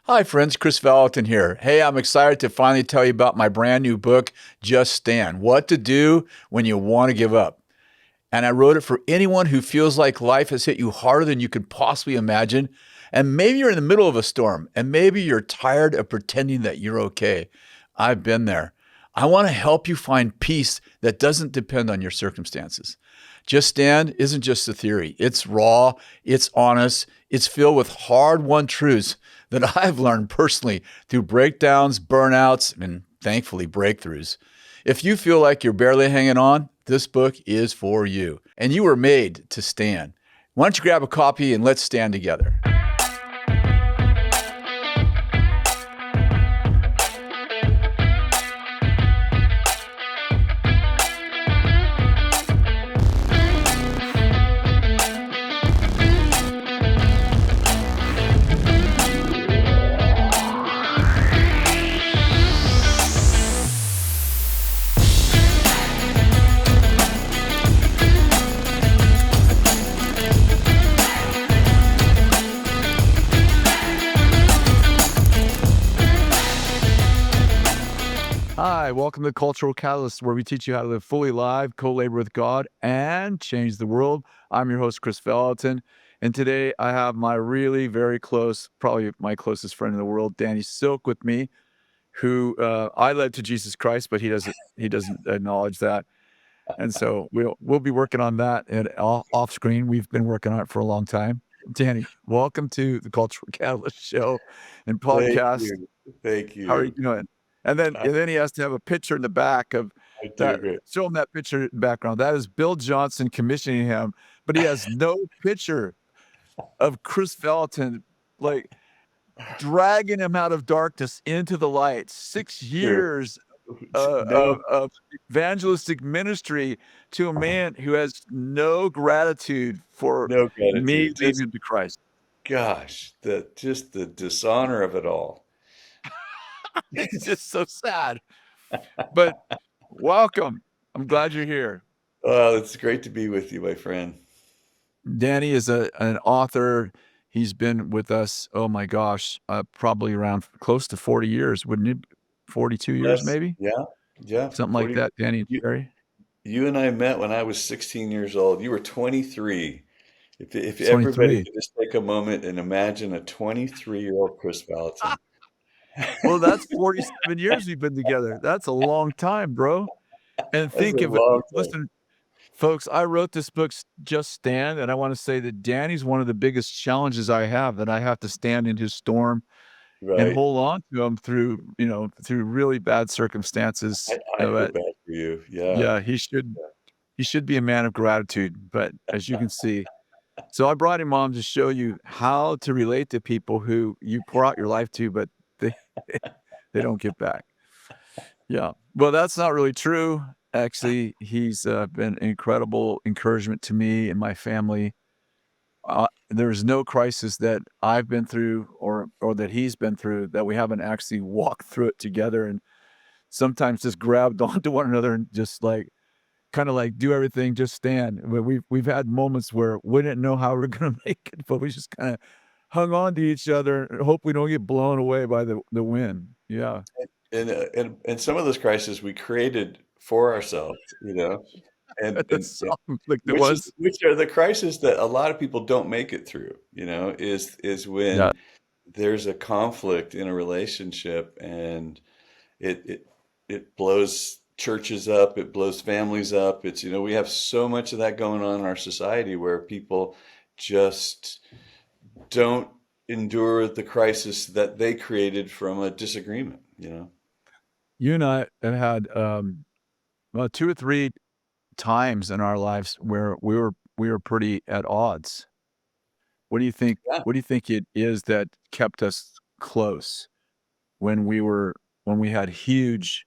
Hi, friends. Chris Vallotton here. Hey, I'm excited to finally tell you about my brand new book, Just Stand: What to Do When You Want to Give Up. And I wrote it for anyone who feels like life has hit you harder than you could possibly imagine. And maybe you're in the middle of a storm, and maybe you're tired of pretending that you're okay. I've been there. I want to help you find peace that doesn't depend on your circumstances. Just Stand isn't just a theory. It's raw, it's honest, it's filled with hard-won truths that I've learned personally through breakdowns, burnouts, and thankfully breakthroughs. If you feel like you're barely hanging on, this book is for you. And you were made to stand. Why don't you grab a copy and let's stand together? Hi, welcome to Cultural Catalyst, where we teach you how to live fully alive, co-labor with God, and change the world. I'm your host, Chris Vallotton, and today I have my really very close, probably my closest friend in the world, Danny Silk, with me, who I led to Jesus Christ, but he doesn't acknowledge that, and so we'll be working on that and off screen. We've been working on it for a long time. Danny, welcome to the Cultural Catalyst show and Thank podcast. you. Thank How are you you. doing? And then I, and then he has to have a picture in the back of I that. do. Show him that picture in the background. That is Bill Johnson commissioning him, but he has no picture of Chris Vallotton, like, dragging him out of darkness into the light. 6 True. years No, of evangelistic ministry to a man who has no gratitude for no me gratitude. leading him to Christ. Gosh, the dishonor of it all. It's just so sad, but welcome. I'm glad you're here. Oh, it's great to be with you, my friend. Danny is an author. He's been with us, oh my gosh, probably around close to 40 years, wouldn't it? 42 years Yes. maybe? Yeah. Yeah. Something like 40. that, Danny and You, Terry? you and I met when I was 16 years old. You were 23. If everybody 23. could just take a moment and imagine a 23-year-old Chris Vallotton. Well, that's 47 years we've been together. That's a long time, bro. And That's a think of it. long time. Listen, folks, I wrote this book, Just Stand, and I wanna say that Danny's one of the biggest challenges I have, that I have to stand in his storm and Right. hold on to him through, through really bad I, circumstances, I feel but bad for you. Yeah. yeah, he should be a man of gratitude, but as you can see, so I brought him on to show you how to relate to people who you pour out your life to, but they they don't get back. Yeah. Well, that's not really true. Actually, he's been an incredible encouragement to me and my family. There's no crisis that I've been through or that he's been through that we haven't actually walked through it together and sometimes just grabbed onto one another and just like kinda like do everything, just stand. We've had moments where we didn't know how we're gonna make it, but we just kinda hung on to each other and hope we don't get blown away by the wind. Yeah. And some of those crises we created for ourselves, and The song like it which is was. which are the crises that a lot of people don't make it through, is Yeah. when there's a conflict in a relationship and it it it blows churches up, it blows families up. We have so much of that going on in our society where people just don't endure the crisis that they created from a disagreement. You and I have had, well, 2 or 3 times in our lives where we were pretty at odds. Yeah. What do you think it is that kept us close when we had huge,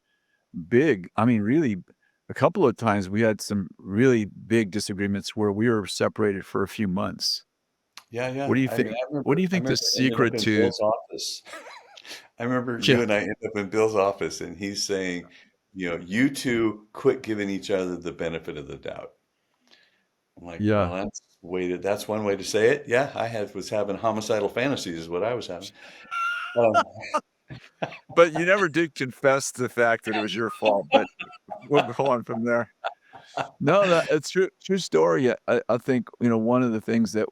big I mean, really, a couple of times we had some really big disagreements where we were separated for a few months. Yeah, What yeah. do you I mean, think I what do remember you I think the remember ending up secret in to Bill's office. I remember Yeah. you and I ended up in Bill's office and he's saying, you two quit giving each other the benefit of the doubt. I'm like, well, Yeah. that's one way to say it. Yeah, was having homicidal fantasies is what I was having. Um, But you never did confess the fact that it was your fault, but we'll go on from there. No, that it's true story. I think, one of the things that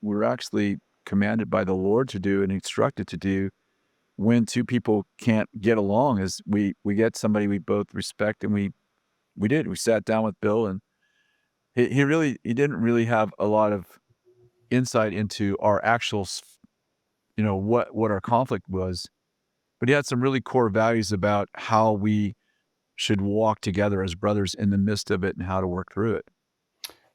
we're actually commanded by the Lord to do and instructed to do when 2 people can't get along is we get somebody we both respect, and we did. We sat down with Bill, and he didn't really have a lot of insight into our actual what our conflict was, but he had some really core values about how we should walk together as brothers in the midst of it and how to work through it.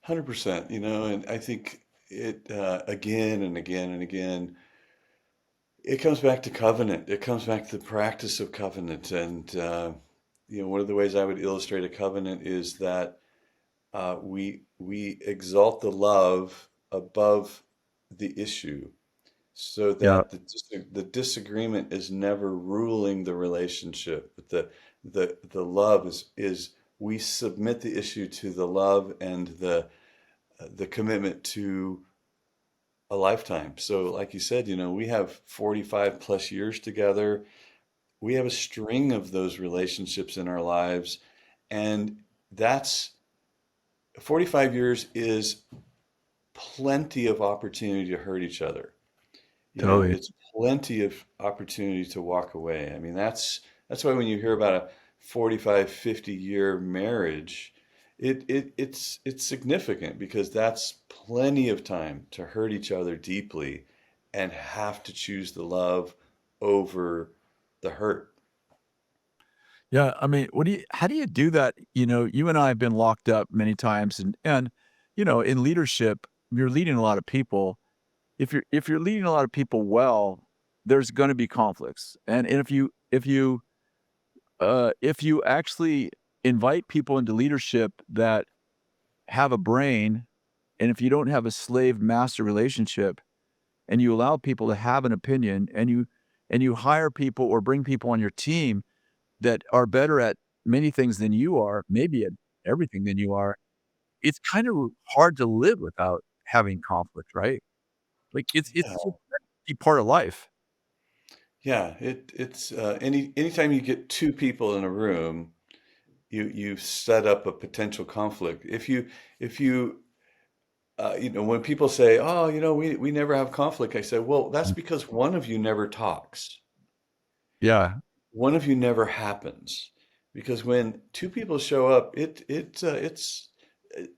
100%, and I think it again and again and again, it comes back to covenant. It comes back to the practice of covenant. And, one of the ways I would illustrate a covenant is that we exalt the love above the issue so Yeah. that the disagreement is never ruling the relationship. But the love is we submit the issue to the love and the commitment to a lifetime. So, like you said, we have 45 plus years together. We have a string of those relationships in our lives, and that's 45 years is plenty of opportunity to hurt each other. Totally. It's plenty of opportunity to walk away. I mean, that's why when you hear about a 45, 50-year marriage, it's significant because that's plenty of time to hurt each other deeply and have to choose the love over the hurt. Yeah, I mean, how do you do that? You and I have been locked up many times, and in leadership, you're leading a lot of people. If you're leading a lot of people well, there's gonna be conflicts. And if you actually invite people into leadership that have a brain, and if you don't have a slave master relationship, and you allow people to have an opinion, and you hire people or bring people on your team that are better at many things than you are, maybe at everything than you are, it's kind of hard to live without having conflict, right? Like, it's Yeah, just a part of life. yeah. It's anytime you get two people in a room, you set up a potential conflict. If you when people say, "Oh, we never have conflict," I say, "Well, that's Mm. because one of you never talks. Yeah. One of you never happens." Because when two people show up, it's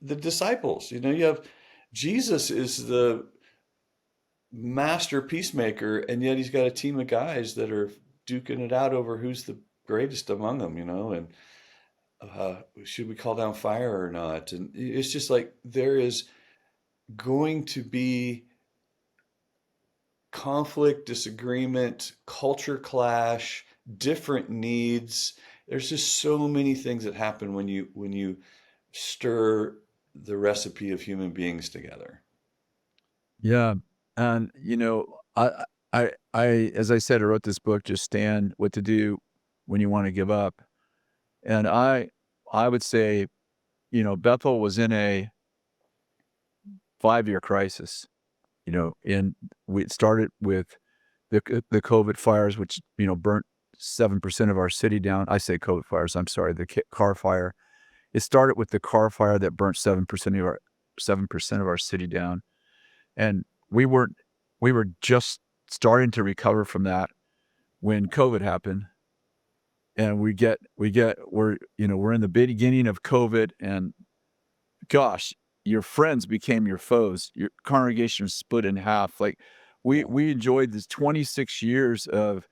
the disciples. You have Jesus is the master peacemaker, and yet he's got a team of guys that are duking it out over who's the greatest among them. And should we call down fire or not? And it's just like there is going to be conflict, disagreement, culture clash, different needs. There's just so many things that happen when you stir the recipe of human beings together. Yeah, and, as I said, I wrote this book, Just Stand: What to Do When You Wanna Give Up, and I would say, Bethel was in a 5-year crisis, and we started with the COVID fires, which, burnt 7% of our city down. I say COVID fires, I'm sorry, the car fire. It started with the car fire that burnt 7% of our city down, and we weren't we were just starting to recover from that when COVID happened, and we're in the beginning of COVID, and gosh, your friends became your foes. Your congregation was split in half. Like, we enjoyed this 26 years of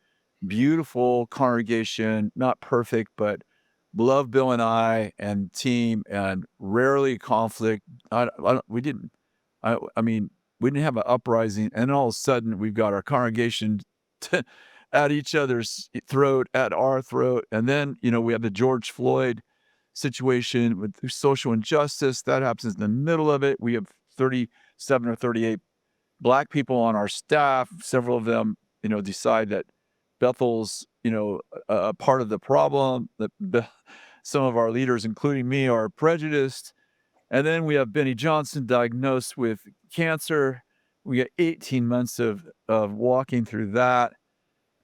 beautiful congregation, not perfect, but love Bill and I and team, and rarely conflict. I don't, we didn't. I mean, we didn't have an uprising, and all of a sudden we've got our congregation at each other's throat, at our throat, and then we have the George Floyd situation with social injustice that happens in the middle of it. We have 37 or 38 Black people on our staff. Several of them, decide that Bethel's, a part of the problem. That some of our leaders, including me, are prejudiced. And then we have Benny Johnson diagnosed with cancer. We got 18 months of walking through that.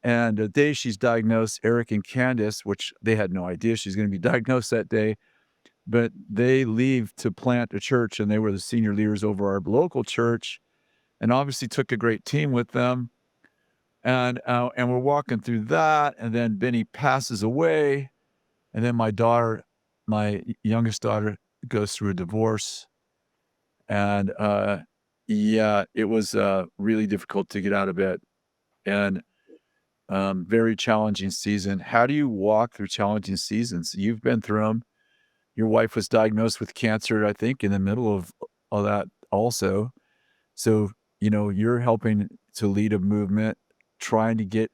And the day she's diagnosed, Eric and Candace, which they had no idea she's going to be diagnosed that day, but they leave to plant a church, and they were the senior leaders over our local church, and obviously took a great team with them. And we're walking through that, and then Benny passes away, and then my daughter, my youngest daughter, goes through a divorce, and yeah, it was really difficult to get out of bed, and very challenging season. How do you walk through challenging seasons? You've been through them. Your wife was diagnosed with cancer, I think, in the middle of all that also. So, you're helping to lead a movement, trying to get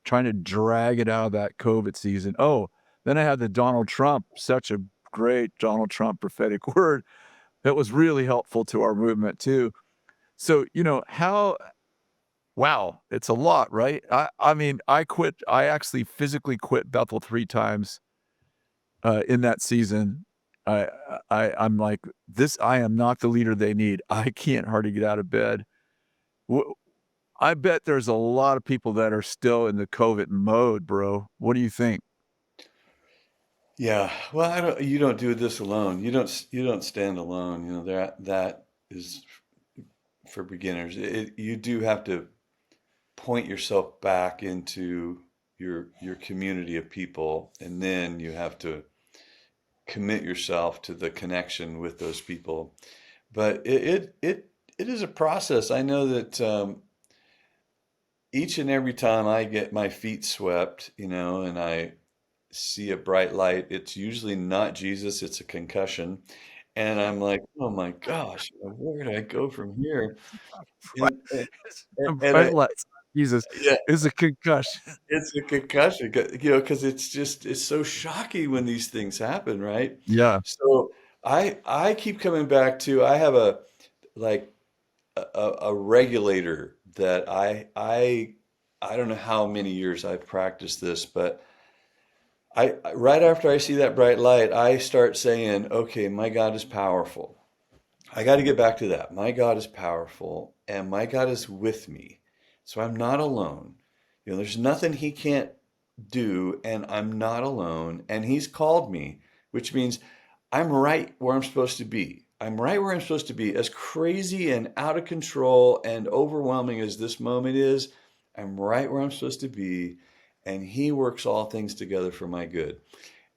trying to drag it out of that COVID season. Oh, then I had the Donald Trump, such a great Donald Trump prophetic word that was really helpful to our movement too. So, how wow, it's a lot, right? I mean, I actually physically quit Bethel 3 times, in that season. I'm like, "This I am not the leader they need. I can't hardly get out of bed." W I bet there's a lot of people that are still in the COVID mode, bro. What do you think? Yeah. Well, you don't do this alone. You don't stand alone. That is for beginners. You do have to point yourself back into your community of people, and then you have to commit yourself to the connection with those people. But it is a process. I know that each and every time I get my feet swept, and I see a bright light, it's usually not Jesus, it's a concussion. And I'm like, oh my gosh, where do I go from here? Right. And, It's and bright lights. Jesus, yeah, it's a concussion. it's a concussion, because it's so shocking when these things happen, right? Yeah, So I keep coming back to, I have a like a regulator that I don't know how many years I've practiced this, but right after I see that bright light, I start saying, okay, my God is powerful. I got to get back to that. My God is powerful and my God is with me. So I'm not alone. There's nothing he can't do, and I'm not alone. And he's called me, which means I'm right where I'm supposed to be. I'm right where I'm supposed to be. As crazy and out of control and overwhelming as this moment is, I'm right where I'm supposed to be. And he works all things together for my good.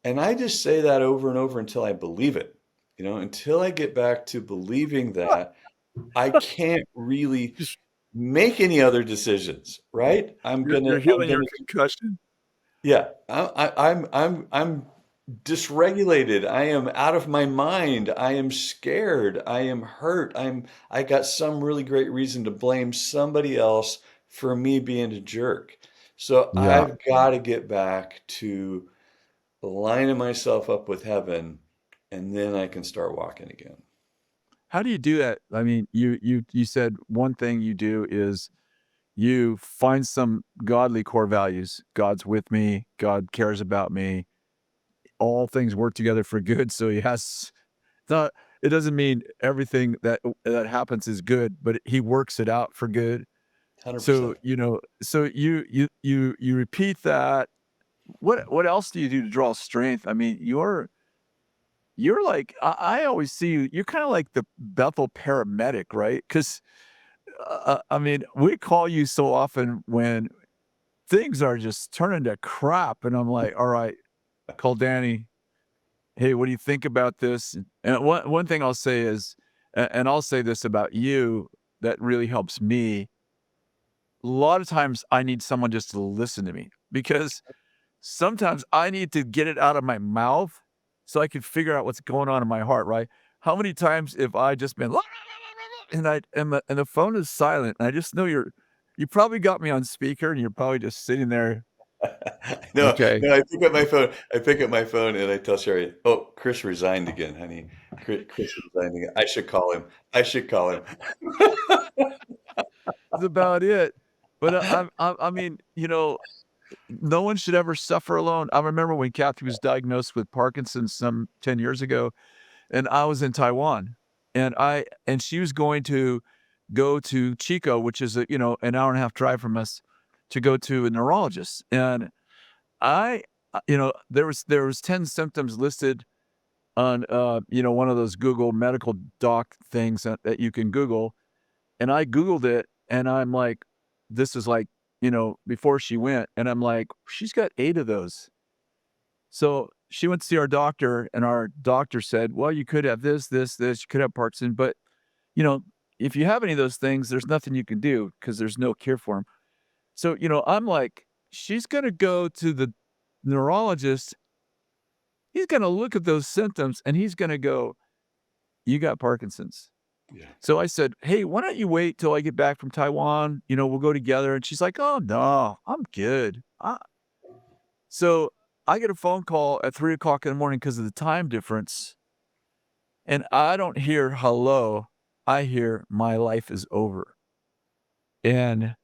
And I just say that over and over until I believe it. Until I get back to believing that, I can't really just make any other decisions, right? you're I'm healing your gonna, concussion. yeah. I'm dysregulated. I am out of my mind. I am scared. I am hurt. I got some really great reason to blame somebody else for me being a jerk. So Yeah. I've got to get back to lining myself up with heaven, and then I can start walking again. How do you do that? I mean, you said one thing you do is you find some godly core values. God's with me, God cares about me, all things work together for good, so he has not it doesn't mean everything that happens is good, but he works it out for good. So, 100%. so you repeat that. What else do you do to draw strength? I mean, you're like I always see you, you're kinda like the Bethel paramedic, right? 'Cause, I mean, we call you so often when things are just turning to crap, and I'm like, "All right, call Danny. Hey, what do you think about this?" And one thing I'll say is, and I'll say this about you that really helps me, a lot of times I need someone just to listen to me because sometimes I need to get it out of my mouth so I can figure out what's going on in my heart, right? How many times have I just been and the phone is silent, and I just know you probably got me on speaker, and you're probably just sitting there, No, "Okay." no, I pick up my phone. I pick up my phone and I tell Sherry, "Oh, Chris resigned again, honey. Chris resigned again. I should call him. I should call him." That's about it. But, I mean, no one should ever suffer alone. I remember when Kathy was diagnosed with Parkinson's some 10 years ago, and I was in Taiwan, and she was going to go to Chico, which is an hour and a half drive from us, to go to a neurologist. And I, there was 10 symptoms listed on, one of those Google medical doc things that you can Google. And I Googled it and I'm like, this is like, before she went, and I'm like, she's got 8 of those. So she went to see our doctor, and our doctor said, well, you could have this, this, this, you could have Parkinson, but, you know, if you have any of those things, there's nothing you can do because there's no cure for them. So, I'm like, she's going to go to the neurologist. He's going to look at those symptoms and he's going to go, you got Parkinson's. Yeah. So I said, hey, why don't you wait till I get back from Taiwan? We'll go together. And she's like, oh, no, I'm good. So I get a phone call at 3 o'clock in the morning because of the time difference. And I don't hear hello. I hear my life is over. And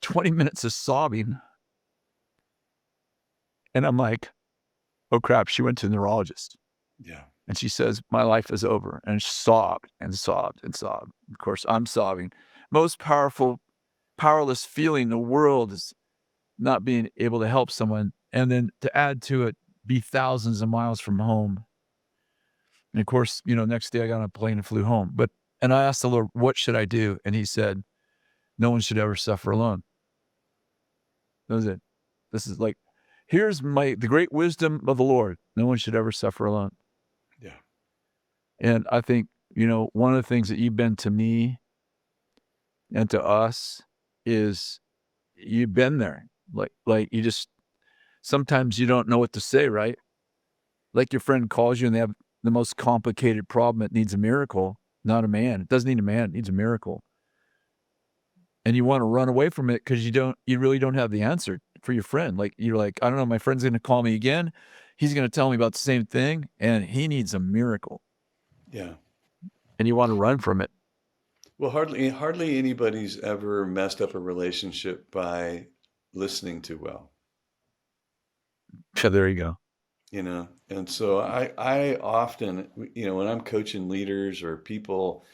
20 minutes of sobbing. And I'm like, oh crap, she went to the neurologist. Yeah. And she says, my life is over. And sobbed and sobbed and sobbed. Of course, I'm sobbing. Most powerless feeling in the world is not being able to help someone. And then to add to it, be thousands of miles from home. And of course, next day I got on a plane and flew home. And I asked the Lord, what should I do? And he said, no one should ever suffer alone. That was it. This is like, here's the great wisdom of the Lord. No one should ever suffer alone. Yeah. And I think, one of the things that you've been to me and to us is you've been there. Like you just, sometimes you don't know what to say, right? Like your friend calls you and they have the most complicated problem. It needs a miracle, not a man. It doesn't need a man. It needs a miracle. And you want to run away from it because you really don't have the answer for your friend. Like, you're like, I don't know, my friend's going to call me again. He's going to tell me about the same thing and he needs a miracle. Yeah. And you want to run from it. Well, hardly anybody's ever messed up a relationship by listening too well, So there you go. And so I often, when I'm coaching leaders or people,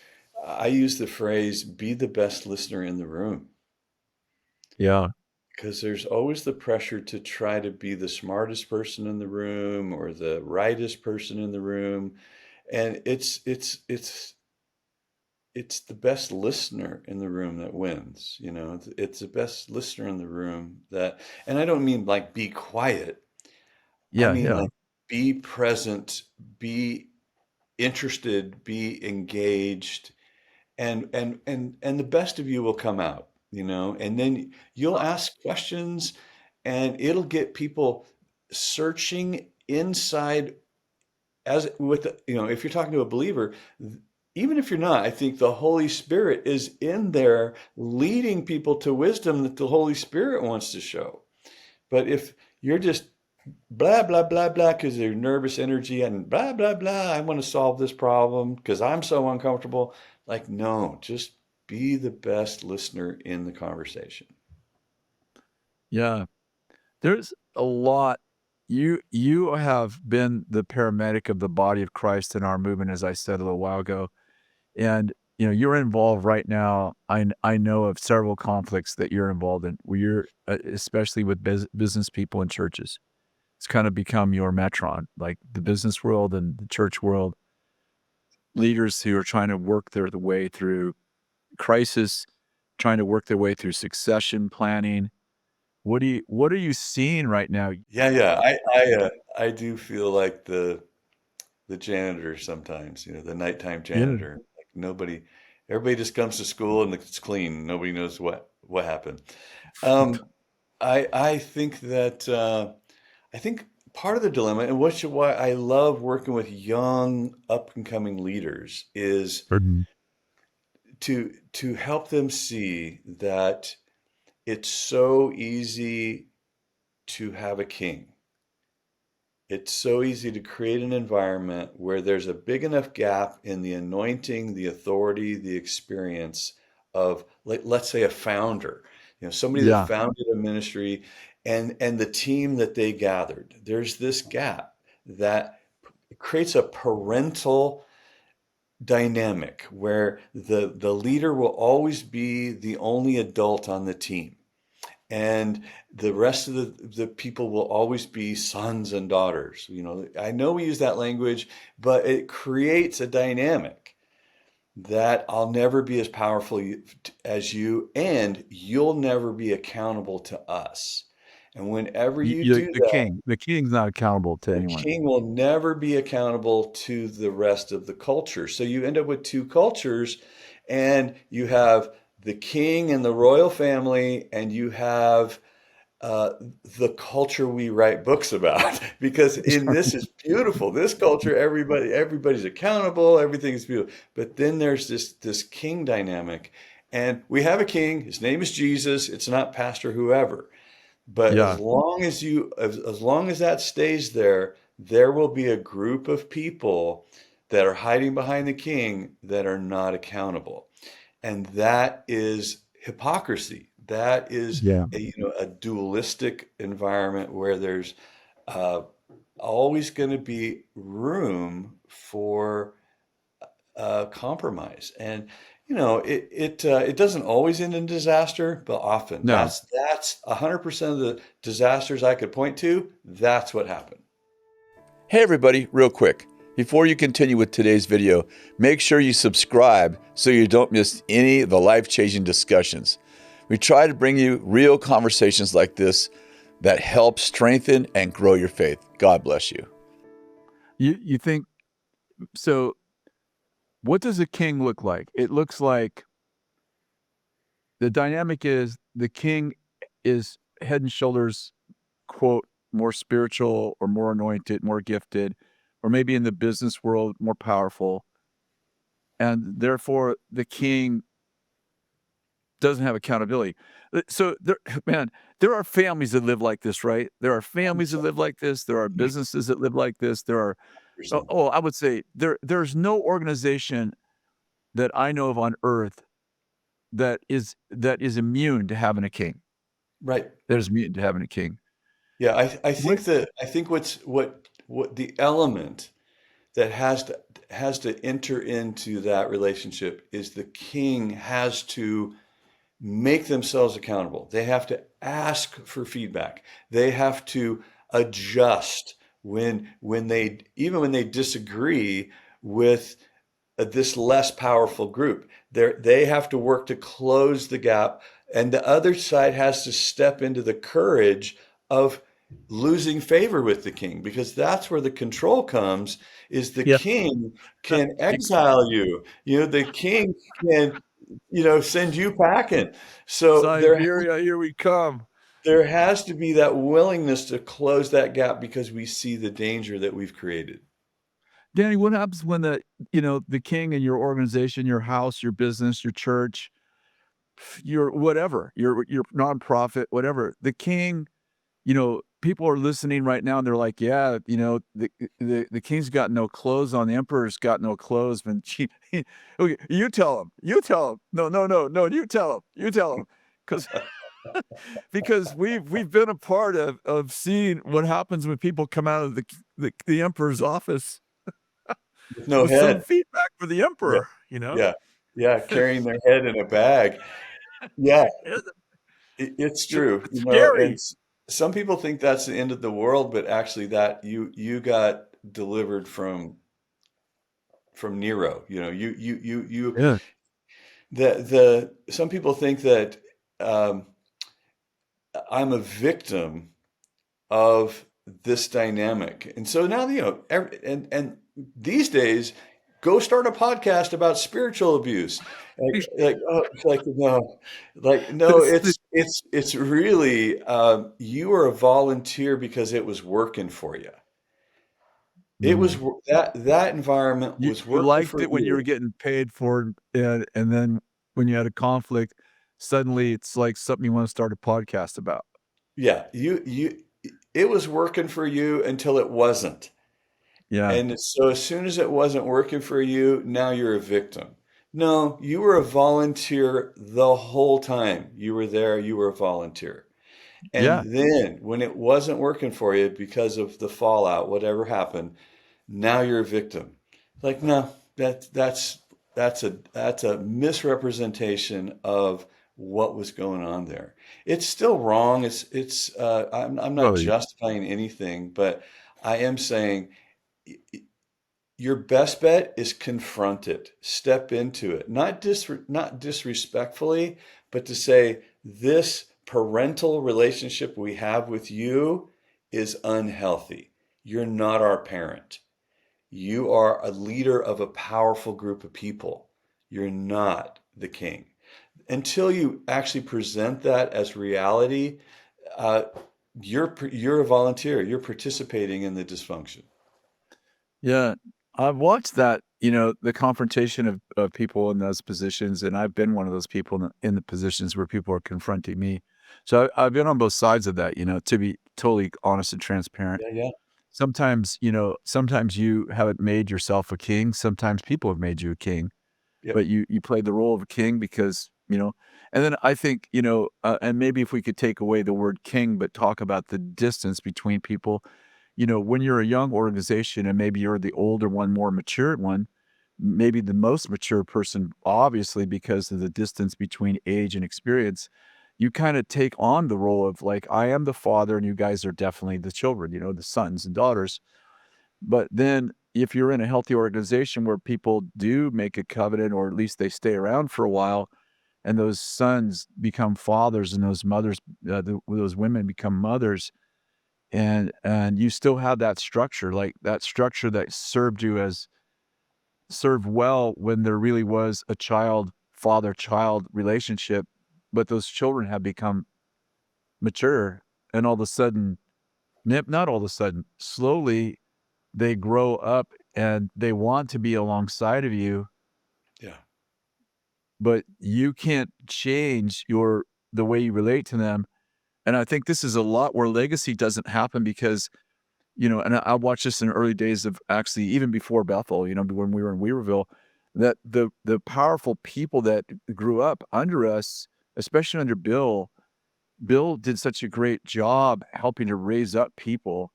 I use the phrase, be the best listener in the room. Yeah. Because there's always the pressure to try to be the smartest person in the room or the rightest person in the room. And it's the best listener in the room that wins. It's the best listener in the room and I don't mean like be quiet. I Yeah. mean Yeah. like be present, be interested, be engaged, and the best of you will come out, and then you'll ask questions and it'll get people searching inside as with if you're talking to a believer, even if you're not, I think the Holy Spirit is in there leading people to wisdom that the Holy Spirit wants to show. But if you're just blah, blah, blah, blah, because you're nervous energy and blah, blah, blah, I want to solve this problem because I'm so uncomfortable. Like, no, just be the best listener in the conversation. Yeah. There's a lot. You have been the paramedic of the body of Christ in our movement, as I said a little while ago. And, you're involved right now. I know of several conflicts that you're involved in where you're, especially with business people and churches. It's kind of become your metron, like the business world and the church world, leaders who are trying to work the way through crisis, trying to work their way through succession planning. What are you seeing right now? Yeah. I do feel like the janitor sometimes, the nighttime Yeah. janitor. Like everybody just comes to school and it's clean. Nobody knows what happened. I think that I think part of the dilemma, and why I love working with young up and coming leaders, is Mhm. to help them see that it's so easy to have a king. It's so easy to create an environment where there's a big enough gap in the anointing, the authority, the experience of, let's say, a founder, somebody that Yeah. founded a ministry and the team that they gathered. There's this gap that creates a parental dynamic where the leader will always be the only adult on the team. and the rest of the people will always be sons and daughters. I know we use that language, but it creates a dynamic that I'll never be as powerful as you, and you'll never be accountable to us. And whenever you do that, The king's not accountable to the anyone. king will never be accountable to the rest of the culture. So you end up with two cultures, and you have the king and the royal family, and you have uh, the culture we write books about. Because in this is beautiful. This culture, everybody's accountable, everything is beautiful. But then there's this king dynamic, and we have a king. His name is Jesus. It's not Pastor whoever. But Yeah. as long as that stays there, there will be a group of people that are hiding behind the king that are not accountable. And that is hypocrisy. That is Yeah. a dualistic environment where there's uh, always going to be room for compromise. And it doesn't always end in disaster, but often No. that's 100% of the disasters I could point to. That's what happened. Hey, everybody, real quick. Before you continue with today's video, make sure you subscribe so you don't miss any of the life-changing discussions. We try to bring you real conversations like this that help strengthen and grow your faith. God bless you. You think so? What does a king look like? It looks like the dynamic is the king is head and shoulders, quote, more spiritual or more anointed, more gifted, or maybe in the business world, more powerful. And therefore, the king doesn't have accountability. So, man, there are families that live like this, right? There are families that live like this. There are businesses that live like this. There are, 100%. I would say there's no organization that I know of on earth that is immune to having a king. Right. That is immune to having a king. Yeah, I What? think what the element that has to enter into that relationship is the king has to make themselves accountable. They have to ask for feedback. They have to adjust when they disagree with this less powerful group. They have to work to close the gap, and the other side has to step into the courage of losing favor with the king, because that's where the control comes. Is the Yeah. king can exile you. The king can send you packing. So Siberia, here we come. there has to be that willingness to close that gap, because we see the danger that we've created. Danny, what happens when the king in your organization, your house, your business, your church, your whatever, your nonprofit, whatever, the king, people are listening right now and they're like, yeah, the king's got no clothes on, the emperor's got no clothes, and okay, you tell him, no, no, no, no, you tell him, because because we've been a part of seeing what happens when people come out of the emperor's office With no with some head. feedback for the Yeah, emperor, you know? yeah, yeah. Carrying their head in a bag. Yeah, It's it's true. it's scary. Some people think that's the end of the world, but actually, that you got delivered from Nero. Yeah. The some people think that um, I'm a victim of this dynamic. And so now, and these days, go start a podcast about spiritual abuse. No, This the it's really, you are a volunteer because it was working for you. It was mm. that environment was You working liked for it when you were you. getting paid for it, and then when you had a conflict, suddenly it's like something you wanna start a podcast about. Yeah, it was working for you until it wasn't. Yeah. And so as soon as it wasn't working for you, now you're a victim. No, you were a volunteer the whole time. You were there, you were a volunteer. Yeah. And then when it wasn't working for you because of the fallout, whatever happened, now you're a victim. Like, no, that's a misrepresentation of what was going on there. It's still wrong. I'm not Totally. justifying anything, but I am saying your best bet is confront it, step into it, not disrespectfully, but to say this parental relationship we have with you is unhealthy. You're not our parent. You are a leader of a powerful group of people. You're not the king. Until you actually present that as reality, uh, you're a volunteer. You're participating in the dysfunction. Yeah. I've watched that, the confrontation of people in those positions, and I've been one of those people in the positions where people are confronting me. So I've been on both sides of that, to be totally honest and transparent. Yeah, yeah, Sometimes you haven't made yourself a king. Sometimes people have made you a king, yep, but you played the role of a king because, and then I think, and maybe if we could take away the word king, but talk about the distance between people, when you're a young organization and maybe you're the older one, more mature one, maybe the most mature person, obviously, because of the distance between age and experience, you kind of take on the role of like, I am the father and you guys are definitely the children, the sons and daughters. But then if you're in a healthy organization where people do make a covenant or at least they stay around for a while and those sons become fathers and those mothers, those women become mothers, and you still have that structure, like that structure that served well when there really was a child father child relationship, but those children have become mature, and all of a sudden, not all of a sudden, slowly they grow up and they want to be alongside of you, yeah, but you can't change the way you relate to them. And I think this is a lot where legacy doesn't happen because, and I watched this in the early days of actually even before Bethel, when we were in Weaverville, that the powerful people that grew up under us, especially under Bill did such a great job helping to raise up people.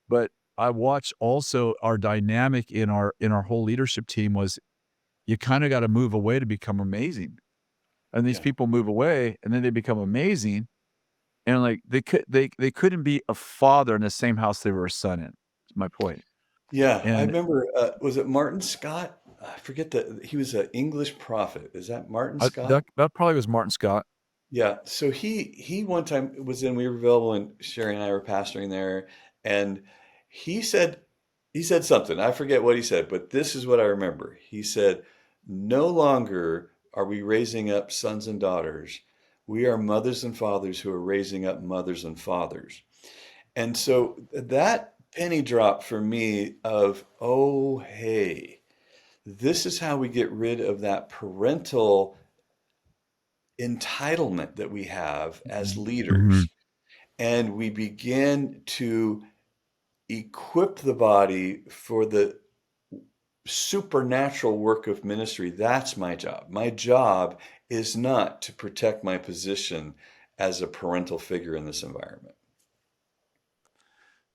But I watched also our dynamic in our whole leadership team was you kinda gotta move away to become amazing. And these yeah. people move away, and then they become amazing, and, like, they couldn't be a father in the same house they were a son in, is my point. Yeah, I And remember, was it Martin Scott? I forget that he was an English prophet. Is that Martin Scott? that probably was Martin Scott. Yeah. So he one time was in Weaverville when Sherry and I were pastoring there, and he said he said something. I forget what he said, but this is what I remember. He said, "No longer are we raising up sons and daughters. We are mothers and fathers who are raising up mothers and fathers." And so that penny drop for me of, oh, hey, this is how we get rid of that parental entitlement that we have as Mhm. Mhm. leaders. And we begin to equip the body for the supernatural work of ministry. That's my job. My job is not to protect my position as a parental figure in this environment.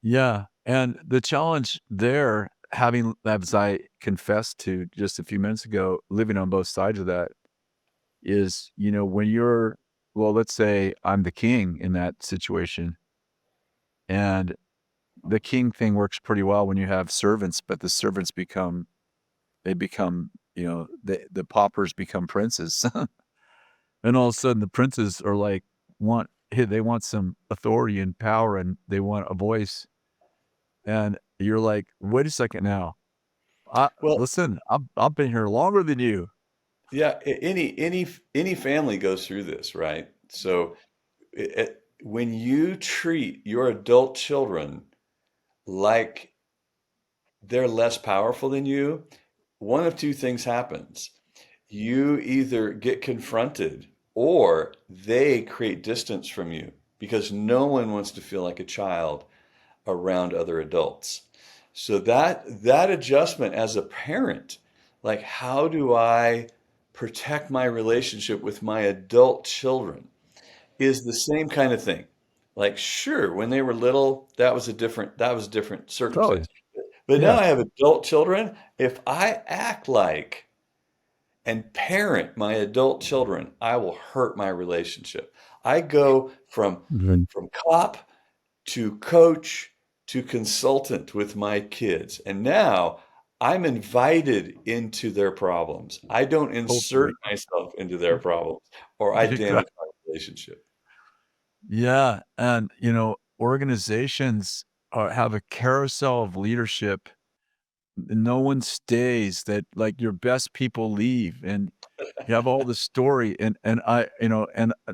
Yeah, and the challenge there, having as I confessed to just a few minutes ago, living on both sides of that is, when you're well, let's say I'm the king in that situation, and the king thing works pretty well when you have servants, but the servants become, the paupers become princes. And all of a sudden the princes are like, hey, they want some authority and power and they want a voice. And you're like, wait a second now. Well, Listen, I've been here longer than you. yeah, any family goes through this, right? So when you treat your adult children like they're less powerful than you, one of two things happens. You either get confronted or they create distance from you because no one wants to feel like a child around other adults. So that adjustment as a parent, like how do I protect my relationship with my adult children, is the same kind of thing. Like sure, when they were little, that was a different Totally. circumstance. But now Yeah. I have adult children. If I act like and parent my adult children, I will hurt my relationship. I go Mhm. from cop to coach to consultant with my kids. And now I'm invited into their problems. I don't insert Hopefully. myself into their problems or I Exactly. damage my relationship. Yeah, and, organizations have a carousel of leadership. No one stays, that, like, your best people leave, and you have all this story, and I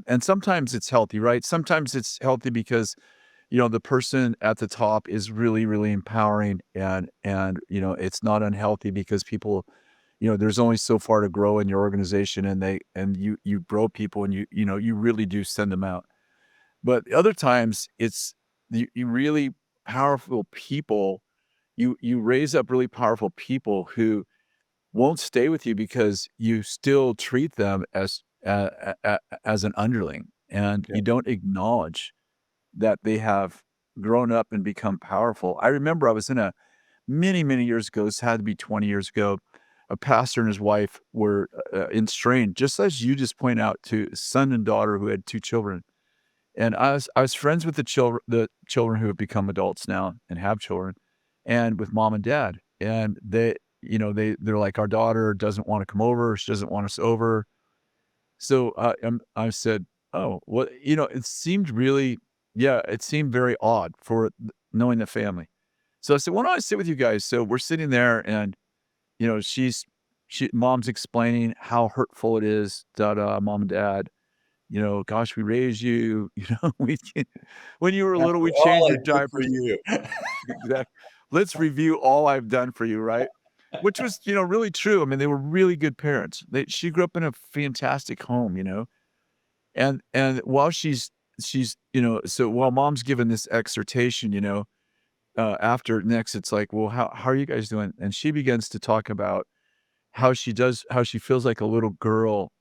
and sometimes it's healthy, right? Sometimes it's healthy because, the person at the top is really, really empowering, and, it's not unhealthy because people, there's only so far to grow in your organization, and you grow people, and you really do send them out. But other times, it's you really powerful people, you raise up really powerful people who won't stay with you because you still treat them as an underling, and Yeah. you don't acknowledge that they have grown up and become powerful. I remember I was in a many, many years ago, this had to be 20 years ago, a pastor and his wife were, strained, just as you just point out, to son and daughter who had 2 children. And I was friends with the children who have become adults now and have children, and with mom and dad. And they're like, "Our daughter doesn't wanna come over, she doesn't want us over." So, I said, "Oh, well," it seemed really, yeah, it seemed very odd for knowing the family. So I said, "Why don't I sit with you guys?" So we're sitting there, and, mom's explaining how hurtful it is, da da, mom and dad. "Gosh, we raised you, we when you were little, After we changed all I your did for diapers." you. Exact "Let's review all I've done for you," right? Which was, really true. I mean, they were really good parents. She grew up in a fantastic home, and while so while mom's giving this exhortation, after next, it's like, "Well, how are you guys doing?" And she begins to talk about how she feels like a little girl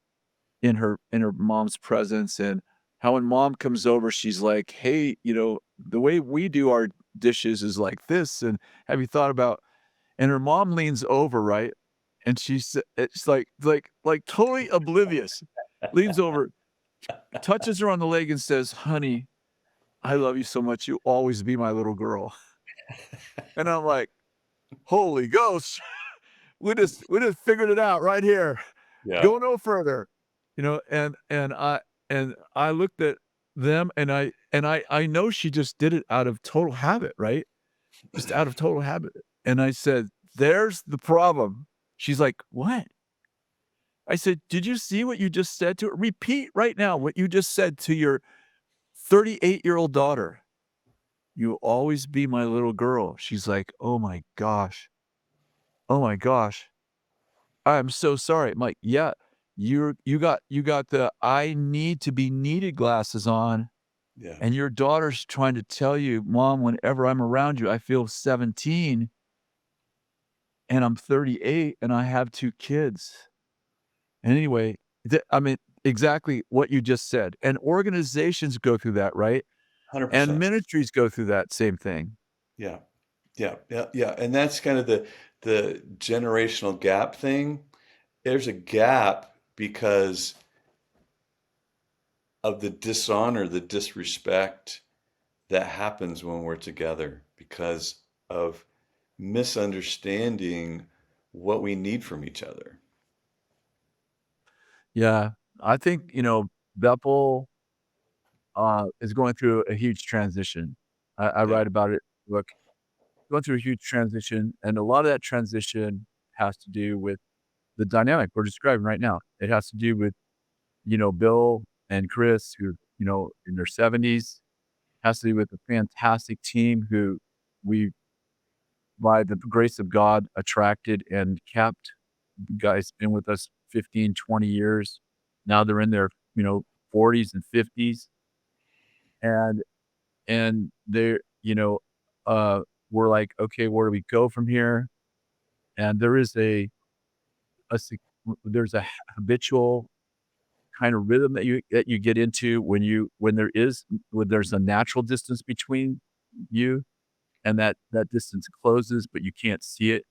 in her mom's presence, and how when mom comes over, she's like, "Hey, the way we do our dishes is like this, and have you thought about," and her mom leans over, right? And it's like totally oblivious, leans over, touches her on the leg and says, "Honey, I love you so much. You'll always be my little girl." And I'm like, "Holy ghost, we just figured it out right here. Yeah. Go no further." And I looked at them, and I know she just did it out of total habit, right? Just out of total habit. And I said, "There's the problem." She's like, "What?" I said, "Did you see what you just said to her? Repeat right now what you just said to your 38-year-old daughter. You'll always be my little girl." She's like, "Oh my gosh. Oh my gosh. I'm so sorry." I'm like, "Yeah, you got the I need to be needed glasses on, Yeah. and your daughter's trying to tell you, 'Mom, whenever I'm around you, I feel 17, and I'm 38, and I have 2 kids.'" Anyway, I mean, exactly what you just said, and organizations go through that, right? And 100%. ministries go through that same thing. Yeah. Yeah. Yeah. Yeah. And that's kind of the generational gap thing. There's a gap because of the dishonor, the disrespect that happens when we're together because of misunderstanding what we need from each other. Yeah, I think, Bethel, is going through a huge transition. I Yeah. write about it in the book. Going through a huge transition, and a lot of that transition has to do with the dynamic we're describing right now. It has to do with, Bill and Chris, who, in their 70s, has to do with a fantastic team who we, by the grace of God, attracted and kept. The guys been with us 15, 20 years. Now they're in their, 40s and 50s, and they're, uh, we're like, "Okay, where do we go from here?" And there is a sig there's a habitual kind of rhythm that you get into when there's a natural distance between you, and that distance closes, but you can't see it.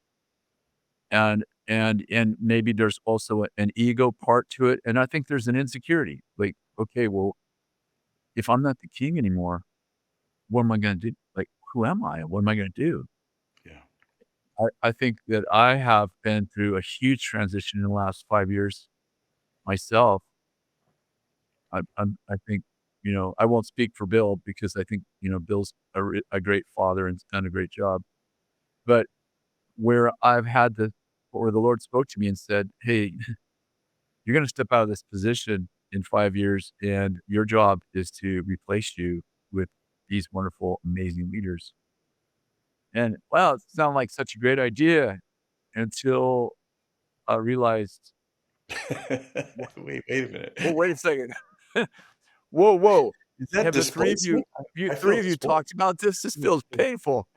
And and maybe there's also an ego part to it, and I think there's an insecurity. Like, okay, well, if I'm not the king anymore, what am I gonna do? Like, who am I? What am I gonna do? Yeah. I think that I have been through a huge transition in the last 5 years myself. I think, I won't speak for Bill because I think, Bill's a great father and has done a great job. But where I've had the where the Lord spoke to me and said, "Hey, you're gonna step out of this position in 5 years, and your job is to replace you with these wonderful, amazing leaders." And, wow, it sounded like such a great idea until I realized, "Wha Wait a minute. well, wait a second. Whoa, whoa. Is that Have the 3 of displacement? you I 3 feel of you displaced. talked about this? This feels painful.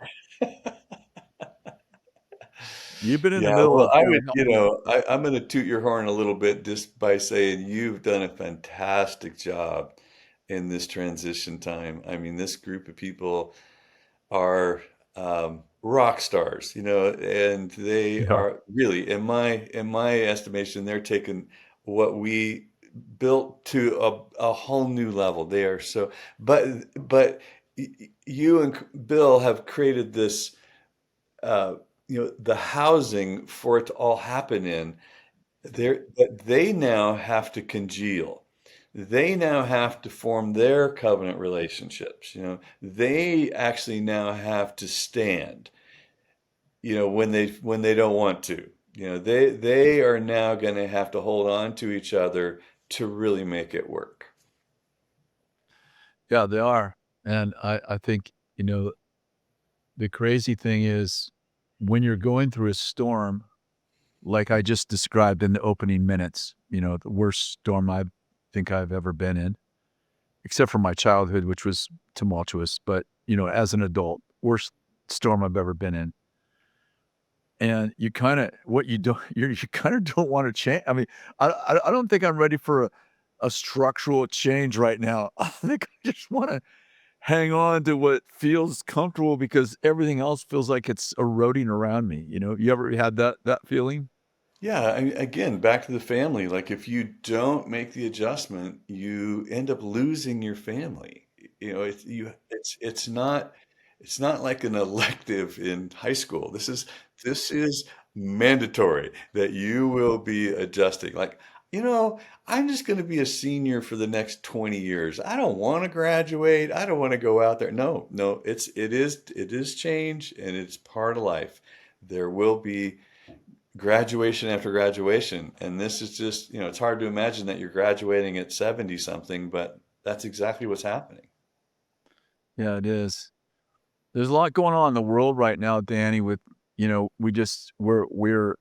You've been in the Yeah, middle well, of I here, would, help me out." I'm gonna toot your horn a little bit just by saying you've done a fantastic job in this transition time. I mean, this group of people are rock stars, and they Yeah. are really, in my estimation, they're taking what we built to a whole new level. They are so, but you and Bill have created this, uh, the housing for it to all happen in. But they now have to congeal. They now have to form their covenant relationships. They actually now have to stand, when they don't want to. They are now going to have to hold on to each other to really make it work. Yeah, they are. And I think, the crazy thing is when you're going through a storm, like I just described in the opening minutes, the worst storm I think I've ever been in, except for my childhood, which was tumultuous, but, as an adult, worst storm I've ever been in. And you kinda what you don't you kinda don't wanna change. I mean, I don't think I'm ready for a structural change right now. I think I just wanna hang on to what feels comfortable because everything else feels like it's eroding around me, You ever had that feeling? Yeah, again, back to the family. Like if you don't make the adjustment, you end up losing your family. It's not like an elective in high school. This is mandatory that you will be adjusting. Like, I'm just going to be a senior for the next 20 years. I don't want to graduate. I don't want to go out there. No, no, it is change and it's part of life. There will be graduation after graduation. And this is just, it's hard to imagine that you're graduating at 70 something, but that's exactly what's happening. Yeah, it is. There's a lot going on in the world right now, Danny, with, we're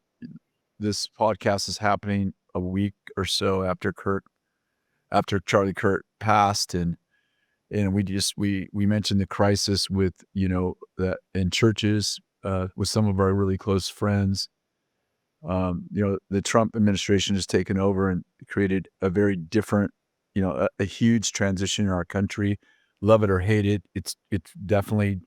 this podcast is happening a week or so after Charlie Kirk passed, and we mentioned the crisis with, that in churches, with some of our really close friends. The Trump administration has taken over and created a very different, a huge transition in our country. Love it or hate it, it's definitely,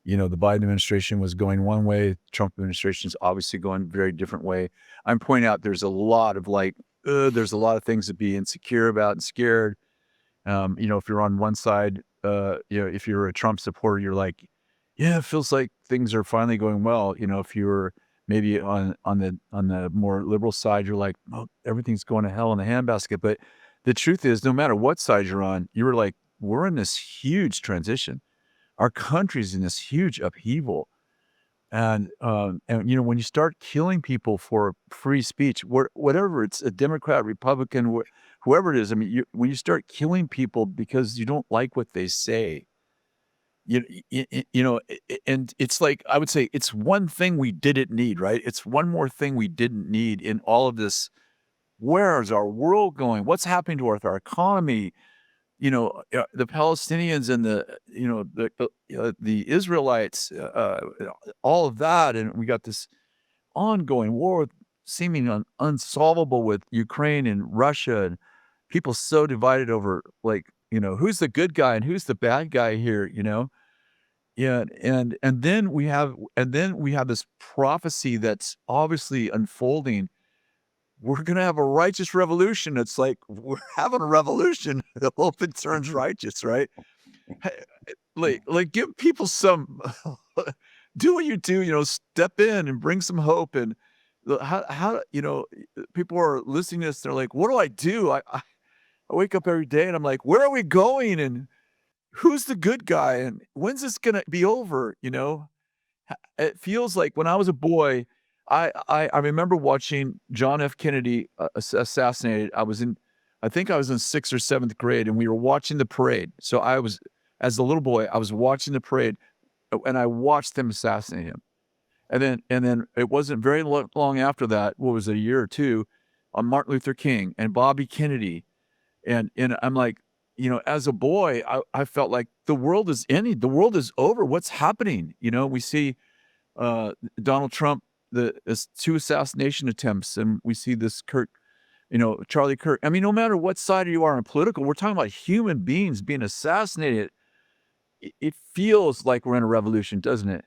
the Biden administration was going one way, Trump administration is obviously going a very different way. I'm pointing out there's a lot of there's a lot of things to be insecure about and scared. If you're on one side, if you're a Trump supporter, you're like, yeah, it feels like things are finally going well. If you're maybe on the more liberal side, you're like, oh, everything's going to hell in a handbasket. But the truth is, no matter what side you're on, you're like, we're in this huge transition. Our country's in this huge upheaval. And when you start killing people for free speech, whatever, it's a Democrat, Republican, whoever it is, I mean, when you start killing people because you don't like what they say, and it's like, I would say it's one thing we didn't need, right? It's one more thing we didn't need in all of this. Where is our world going? What's happening to our economy? The Palestinians and the Israelites, all of that, and we got this ongoing war seeming unsolvable with Ukraine and Russia, and people so divided over, like, who's the good guy and who's the bad guy here, Yeah, and then we have this prophecy that's obviously unfolding. We're gonna have a righteous revolution. It's like we're having a revolution. I hope it turns righteous, right? Hey, like give people some do what you do, step in and bring some hope and people are listening to this, they're like, "What do I do?" I wake up every day and I'm like, "Where are we going? And who's the good guy? And when's this gonna be over?" It feels like when I was a boy, I remember watching John F. Kennedy, assassinated. I think I was in 6th or 7th grade, and we were watching the parade. So I was as a little boy, I was watching the parade, and I watched them assassinate him. And then it wasn't very long after that, what was it, a year or 2, on Martin Luther King and Bobby Kennedy, and I'm like, as a boy, I felt like the world is ending, the world is over, what's happening? We see Donald Trump, this 2 assassination attempts, and we see this Charlie Kirk. I mean, no matter what side you are in political, we're talking about human beings being assassinated. It feels like we're in a revolution, doesn't it?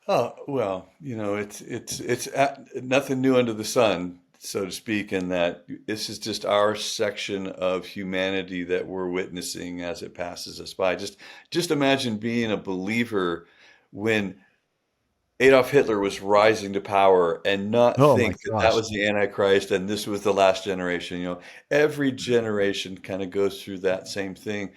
Oh, well, nothing new under the sun, so to speak, in that this is just our section of humanity that we're witnessing as it passes us by. Just imagine being a believer when Adolf Hitler was rising to power and not Oh my think that that gosh. was the Antichrist and this was the last generation. Every generation kind of goes through that same thing.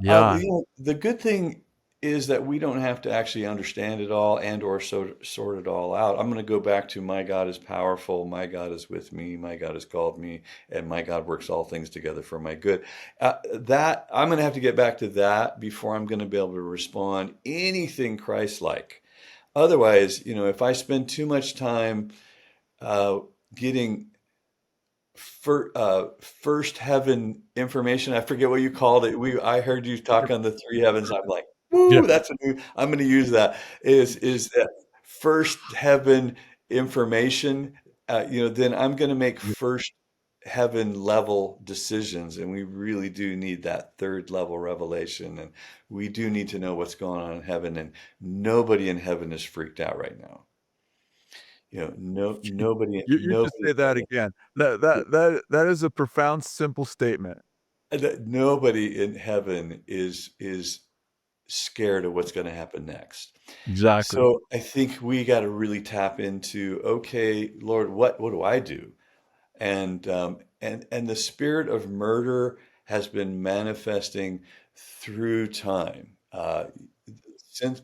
Yeah, The good thing is that we don't have to actually understand it all and or sort it all out. I'm going to go back to my God is powerful, my God is with me, my God has called me, and my God works all things together for my good. That I'm going to have to get back to that before I'm going to be able to respond anything Christ-like. Otherwise, if I spend too much time uh, getting first heaven information. I forget what you called it. I heard you talk on the three heavens. I'm like, yeah, woo, that's a new. I'm going to use that. Is that first heaven information? Then I'm going to make yeah, first heaven level decisions, and we really do need that third level revelation, and we do need to know what's going on in heaven. And nobody in heaven is freaked out right now. No, you just nobody. say that again. That is a profound, simple statement. That nobody in heaven is scared of what's going to happen next. Exactly. So I think we got to really tap into, okay, Lord, what do I do? And the spirit of murder has been manifesting through time.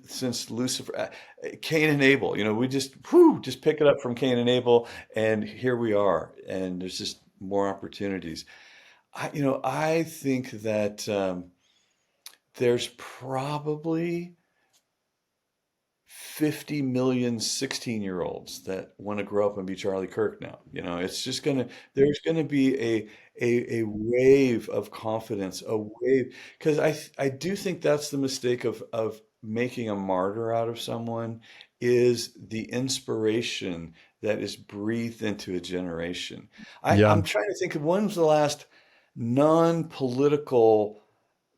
Since Lucifer, Cain and Abel, we just pick it up from Cain and Abel, and here we are, and there's just more opportunities. I think that there's probably 50 million 16-year-olds that want to grow up and be Charlie Kirk now. It's just there's gonna be a wave of confidence, a wave, because I do think that's the mistake of making a martyr out of someone is the inspiration that is breathed into a generation. Yeah, I'm trying to think of when was the last non-political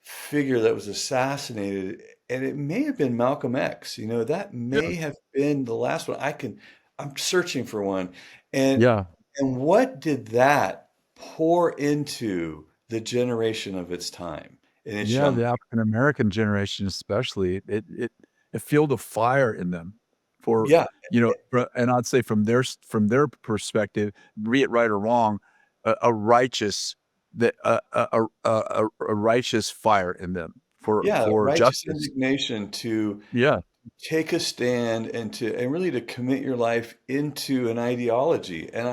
figure that was assassinated, and it may have been Malcolm X. That yeah, may have been the last one. I'm searching for one. And yeah. and what did that pour into the generation of its time and its Yeah, young the people? African American generation especially, it fueled a fire in them for, Yeah, and I'd say from their perspective, be it right or wrong, a righteous a righteous fire in them yeah, for righteous justice. indignation to Yeah, take a stand and really to commit your life into an ideology. And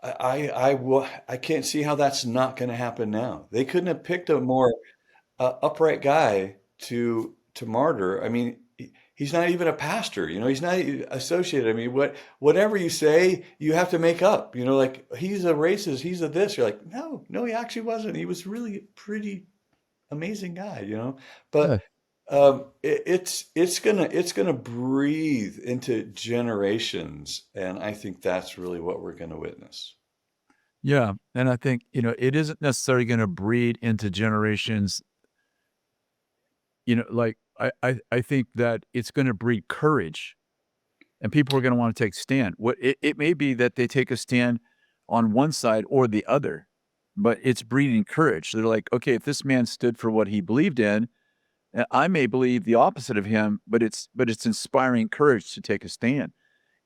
I can't see how that's not going to happen now. They couldn't have picked a more upright guy to martyr. I mean, he's not even a pastor. He's not associated. I mean, whatever you say, you have to make up. Like he's a racist, he's a this. You're like, no, no, he actually wasn't. He was really a pretty amazing guy. yeah, But it's gonna breathe into generations, and I think that's really what we're gonna witness. yeah, and I think, it isn't necessarily gonna breed into generations like I think that it's going to breed courage, and people are going to want to take a stand. It may be that they take a stand on one side or the other, but it's breeding courage. They're like, okay, if this man stood for what he believed in, I may believe the opposite of him, but it's inspiring courage to take a stand.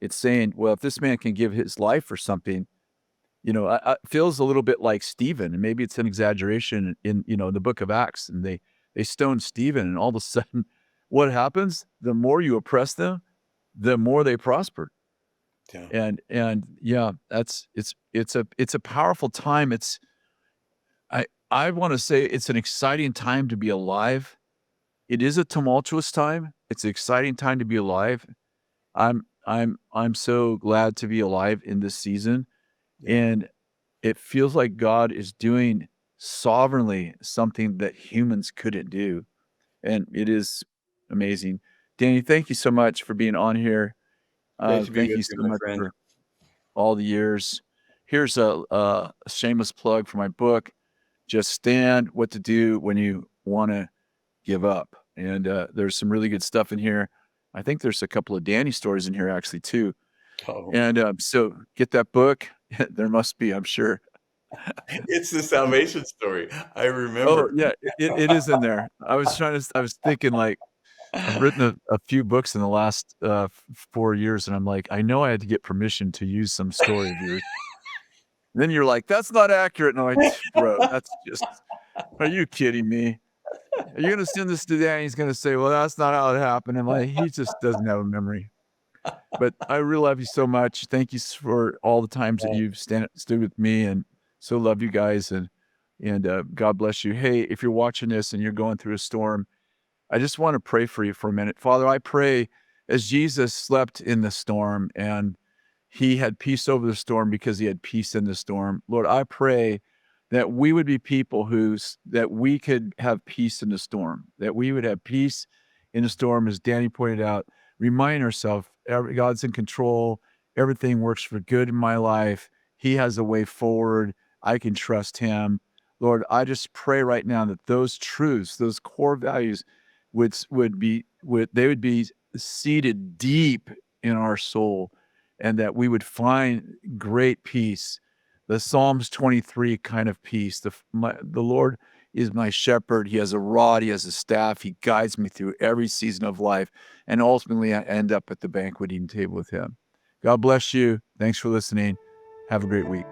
It's saying, well, if this man can give his life for something, it feels a little bit like Stephen, and maybe it's an exaggeration in the book of Acts, and they stoned Stephen, and all of a sudden, what happens? The more you oppress them, the more they prospered. Yeah. And yeah, it's a powerful time. I want to say it's an exciting time to be alive. It is a tumultuous time. It's an exciting time to be alive. I'm so glad to be alive in this season, Yeah. and it feels like God is doing sovereignly something that humans couldn't do, and it is amazing. Danny, thank you so much for being on here. Great to be Thank with you you, so my much friend. for all the years. Here's a shameless plug for my book, Just Stand: What to Do When You Wanna Give Up, and, there's some really good stuff in here. I think there's a couple of Danny stories in here actually too, Oh, and, so get that book. There must be, I'm sure. it's the salvation story. I Oh, remember. yeah, it is in there. I was thinking, like, I've written a few books in the last, 4 years, and I'm like, "I know I had to get permission to use some story of yours." Then you're like, "That's not accurate." And I'm like, "Bro, that's just are you kidding me? Are you gonna send this to Dan? He's gonna say, 'Well, that's not how it happened.'" I'm like, he just doesn't have a memory. But I really love you so much. Thank you for all the times that you've stood with me, and so love you guys, and God bless you. Hey, if you're watching this and you're going through a storm, I just want to pray for you for a minute. Father, I pray as Jesus slept in the storm and he had peace over the storm because he had peace in the storm. Lord, I pray that we would be people that we could have peace in the storm, that we would have peace in the storm, as Danny pointed out. Remind ourselves, God's in control. Everything works for good in my life. He has a way forward. I can trust him. Lord, I just pray right now that those truths, those core values, would be seated deep in our soul, and that we would find great peace, the Psalms 23 kind of peace. The Lord is my shepherd. He has a rod, he has a staff, he guides me through every season of life, and ultimately I end up at the banqueting table with him. God bless you. Thanks for listening. Have a great week.